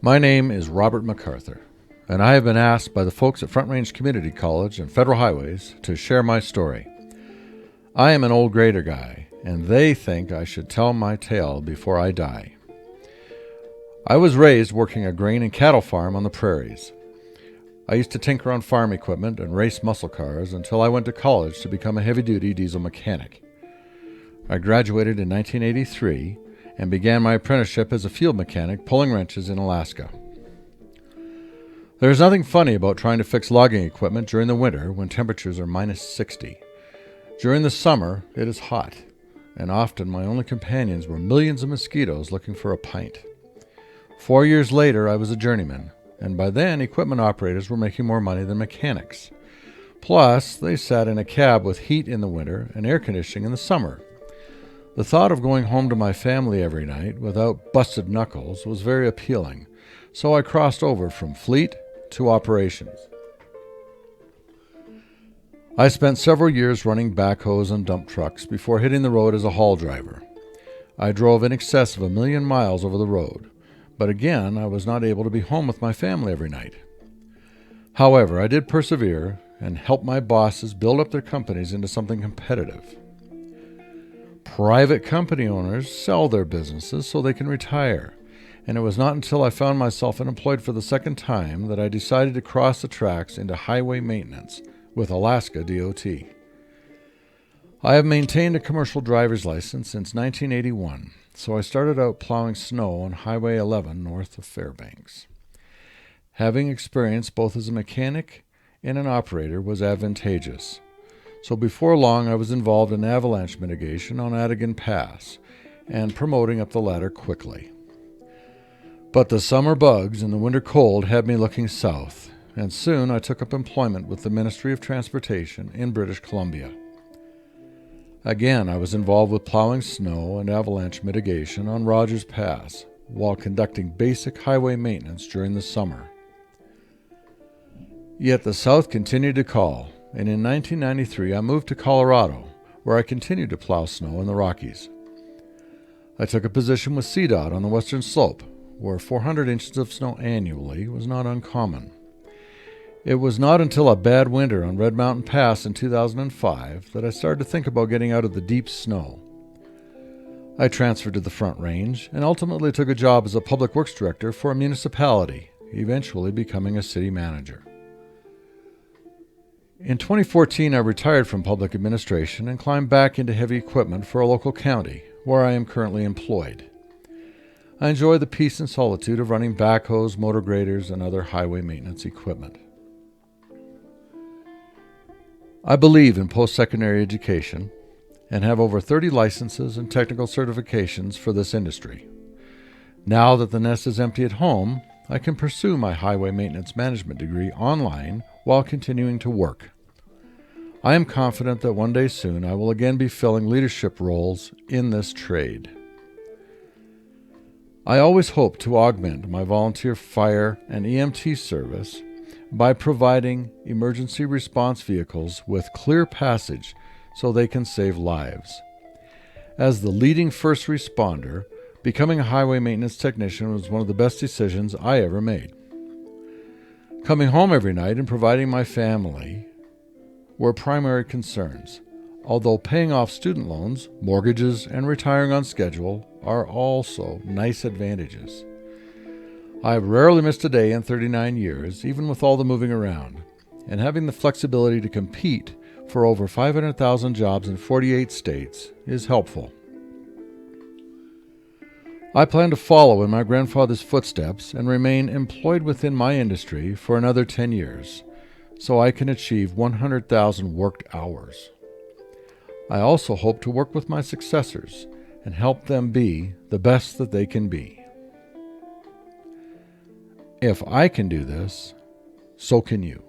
My name is Robert McArthur, and I have been asked by the folks at Front Range Community College and Federal Highways to share my story. I am an old grader guy, and they think I should tell my tale before I die. I was raised working a grain and cattle farm on the prairies. I used to tinker on farm equipment and race muscle cars until I went to college to become a heavy-duty diesel mechanic. I graduated in 1983 and began my apprenticeship as a field mechanic pulling wrenches in Alaska. There is nothing funny about trying to fix logging equipment during the winter when temperatures are minus 60. During the summer, it is hot, and often my only companions were millions of mosquitoes looking for a pint. 4 years later, I was a journeyman, and by then equipment operators were making more money than mechanics. Plus, they sat in a cab with heat in the winter and air conditioning in the summer. The thought of going home to my family every night without busted knuckles was very appealing, so I crossed over from fleet to operations. I spent several years running backhoes and dump trucks before hitting the road as a haul driver. I drove in excess of 1 million miles over the road, but again, I was not able to be home with my family every night. However, I did persevere and help my bosses build up their companies into something competitive. Private company owners sell their businesses so they can retire, and it was not until I found myself unemployed for the second time that I decided to cross the tracks into highway maintenance with Alaska DOT. I have maintained a commercial driver's license since 1981, so I started out plowing snow on Highway 11 north of Fairbanks. Having experience both as a mechanic and an operator was advantageous. So before long, I was involved in avalanche mitigation on Adigan Pass and promoting up the ladder quickly. But the summer bugs and the winter cold had me looking south, and soon I took up employment with the Ministry of Transportation in British Columbia. Again, I was involved with plowing snow and avalanche mitigation on Rogers Pass while conducting basic highway maintenance during the summer. Yet the South continued to call, and in 1993 I moved to Colorado, where I continued to plow snow in the Rockies. I took a position with CDOT on the western slope, where 400 inches of snow annually was not uncommon. It was not until a bad winter on Red Mountain Pass in 2005 that I started to think about getting out of the deep snow. I transferred to the Front Range and ultimately took a job as a public works director for a municipality, eventually becoming a city manager. In 2014, I retired from public administration and climbed back into heavy equipment for a local county, where I am currently employed. I enjoy the peace and solitude of running backhoes, motor graders, and other highway maintenance equipment. I believe in post-secondary education and have over 30 licenses and technical certifications for this industry. Now that the nest is empty at home, I can pursue my highway maintenance management degree online while continuing to work. I am confident that one day soon I will again be filling leadership roles in this trade. I always hope to augment my volunteer fire and EMT service by providing emergency response vehicles with clear passage so they can save lives. As the leading first responder, becoming a highway maintenance technician was one of the best decisions I ever made. Coming home every night and providing my family were primary concerns, although paying off student loans, mortgages, and retiring on schedule are also nice advantages. I have rarely missed a day in 39 years, even with all the moving around, and having the flexibility to compete for over 500,000 jobs in 48 states is helpful. I plan to follow in my grandfather's footsteps and remain employed within my industry for another 10 years, so I can achieve 100,000 worked hours. I also hope to work with my successors and help them be the best that they can be. If I can do this, so can you.